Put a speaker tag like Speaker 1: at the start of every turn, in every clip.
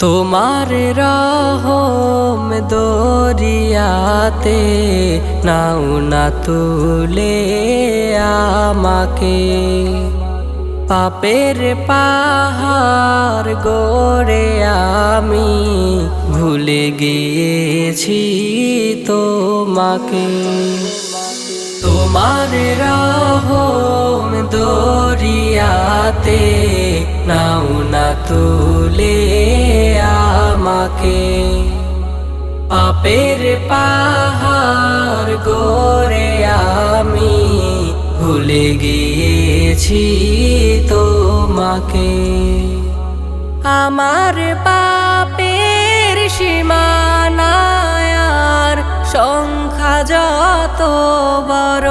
Speaker 1: তোমার রহম দরিয়াতে নাও না তুলে আমাকে, পাপের পাহাড় গড়ে আমি ভুলে গিয়েছি তোমাকে। তোমার রহম দরিয়াতে নাও না তুলে আমাকে, পাপের পাহাড় গড়ে আমি ভুলে গিয়েছি তোমাকে। আমার পাপের সীমানায় আর সংখ্যা যত বড়,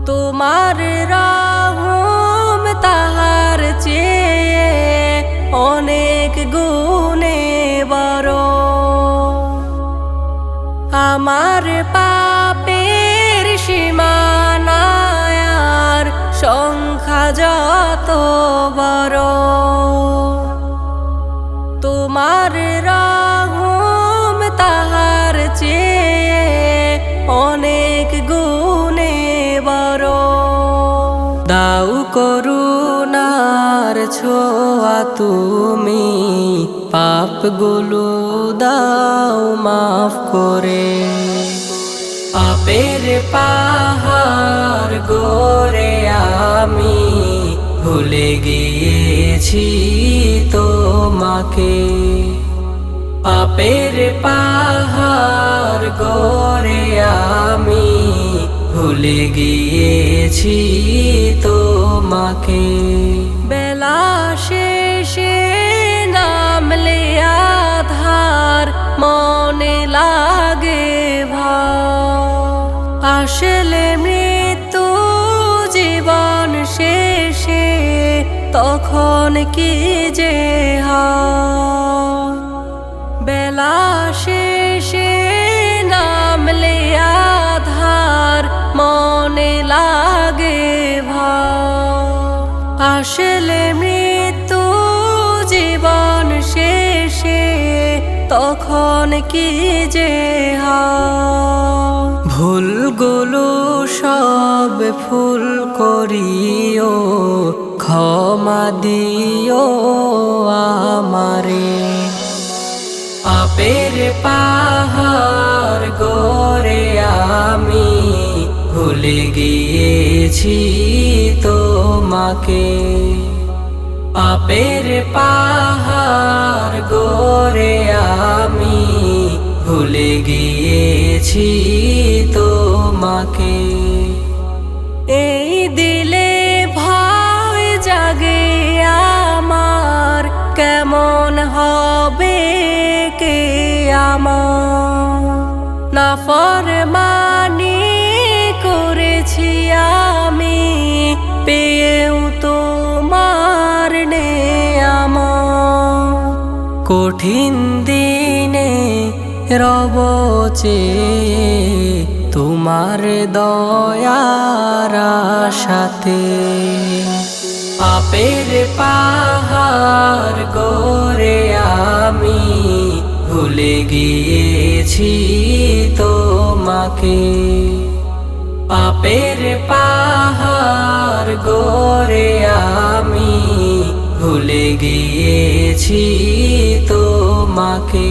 Speaker 1: তোমার রহম তাহার চেয়ে অনেক গুণে বড়। আমার পাপের সীমানায় আর সংখ্যা যত বড়, তোমার রহম তাহার চেয়ে অনেক গুণে বড়। দাও করুণার ছোঁয়া তুমি, পাপগুলো দাও মাফ করে, পাপের পাহাড় গড়ে আমি ভুলে গিয়েছি তোমাকে। পাপের পাহাড় গড়ে আমি ভুলে গিয়েছি তোমাকে। বেলা শেষে নামলে আধার মনে লাগে ভয়, আসলে মৃত্যু জীবন শেষে তখন কি যে হয়। বেলা শেষে নামলে আধার মনে লাগে ভয়, আসলে মৃত্যু জীবন শেষে তখন কি যে হয়। ভুলগুলো সব ফুল করিও, ক্ষমা দিও আমারে, পাপের পাহাড় গড়ে আমি ভুলে গিয়েছি তোমাকে। পাপের পাহাড় গড়ে আমি ভুলে গিয়েছি তোমাকে। এই দিলে ভয় জাগে আমার, কেমন হবে কিয়ামত। নাফরমানি করেছি আমি, পেয়েও তোমার নেয়ামত। কঠিন দিনে রব চেয়ে তোমার দয়ার আশাতে, পাপের পাহাড় গড়ে আমি ভুলে গিয়েছি তোমাকে। পাপের পাহাড় গড়ে আমি ভুলে গিয়েছি তোমাকে।